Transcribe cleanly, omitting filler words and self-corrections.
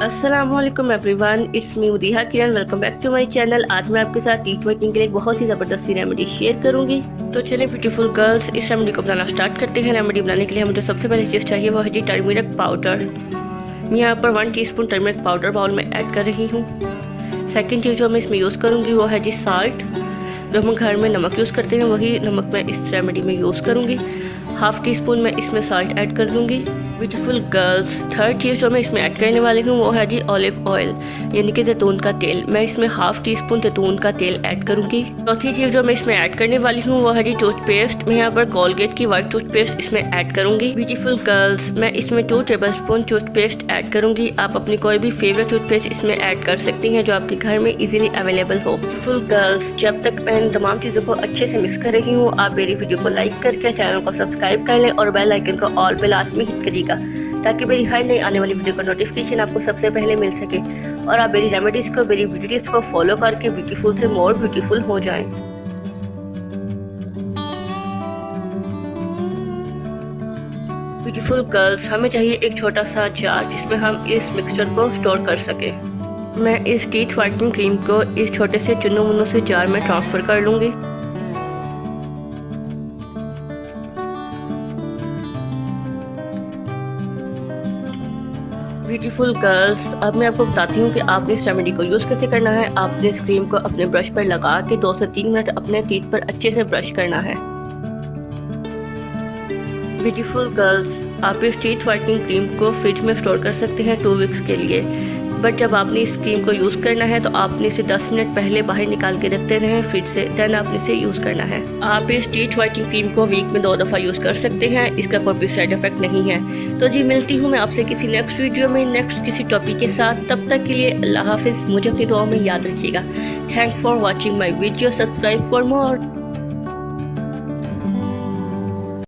अस्सलामुअलैकुम everyone, it's me Udiha Kiran. Welcome back to my channel. आज मैं आपके साथ टीथ व्हाइटनिंग के लिए एक बहुत ही ज़बरदस्त सी रेमेडी शेयर करूंगी। तो चलिए ब्यूटीफुल गर्ल्स, इस रेमेडी को बनाना स्टार्ट करते हैं। रेमेडी बनाने के लिए मुझे सबसे पहले चीज़ चाहिए वो है जी टर्मरिक पाउडर। मैं यहाँ पर 1 टीस्पून टर्मरिक पाउडर बाउल में ऐड कर रही हूँ। सेकेंड चीज़ जो मैं इसमें यूज़ करूँगी वो है जी साल्ट। जो हम घर में नमक यूज़ करते हैं वही नमक मैं इस रेमेडी में यूज़ करूँगी। 1/2 टीस्पून मैं इसमें साल्ट ऐड कर दूँगी। ब्यूटीफुल गर्ल्स, थर्ड चीज़ जो मैं इसमें ऐड करने वाली हूँ वो है जी ऑलिव ऑयल, यानी कि जैतून का तेल। मैं इसमें 1/2 टीस्पून जैतून का तेल ऐड करूँगी। चौथी चीज़ जो मैं इसमें ऐड करने वाली हूँ वो है जी टूथपेस्ट। मैं यहाँ पर कोलगेट की वाइट टूथपेस्ट इसमें ऐड करूँगी। ब्यूटीफुल गर्ल्स, मैं इसमें 2 टेबलस्पून टूथपेस्ट ऐड करूँगी। आप अपनी कोई भी फेवरेट टूथपेस्ट इसमें ऐड कर सकती हैं जो आपके घर में इजीली अवेलेबल हो। ब्यूटीफुल गर्ल्स, जब तक मैं इन तमाम चीज़ों को अच्छे से मिक्स कर रही हूँ, आप मेरी वीडियो को लाइक करके चैनल को सब्सक्राइब कर लें और बेल आइकन को ऑल पे लाजमी हिट करिएगा ताकि मेरी हर नई आने वाली वीडियो का नोटिफिकेशन आपको सबसे पहले मिल सके और आप मेरी रेमेडीज़ को, मेरी ब्यूटी टिप्स को फॉलो करके ब्यूटीफुल से मोर ब्यूटीफुल हो जाएं। ब्यूटीफुल गर्ल्स, हमें चाहिए एक छोटा सा जार जिसमें हम इस मिक्सचर को स्टोर कर सके। मैं इस टीथ व्हाइटनिंग क्रीम को इस छोटे से चुन्नू मुन्नू से जार में ट्रांसफ़र कर लूँगी। ब्यूटीफुल गर्ल्स, अब मैं आपको बताती हूँ कि आपने इस रेमेडी को यूज़ कैसे करना है। आपने इस क्रीम को अपने ब्रश पर लगा के 2 से 3 मिनट अपने टीथ पर अच्छे से ब्रश करना है। ब्यूटीफुल गर्ल्स, आप इस टीथ व्हाइटनिंग क्रीम को फ्रिज में स्टोर कर सकते हैं 2 वीक्स के लिए। बट जब आपने इस क्रीम को यूज़ करना है तो आपने इसे 10 मिनट पहले बाहर निकाल के रखते रहें फ्रिज से, देन आपने इसे यूज़ करना है। आप इस टीथ व्हाइटनिंग क्रीम को वीक में 2 दफ़ा यूज़ कर सकते हैं। इसका कोई भी साइड इफेक्ट नहीं है। तो जी, मिलती हूँ मैं आपसे किसी नेक्स्ट वीडियो में नेक्स्ट किसी टॉपिक के साथ। तब तक के लिए अल्लाह हाफिज़। मुझे अपनी दुआओं में याद रखिएगा। Thanks for watching my video. Subscribe for more.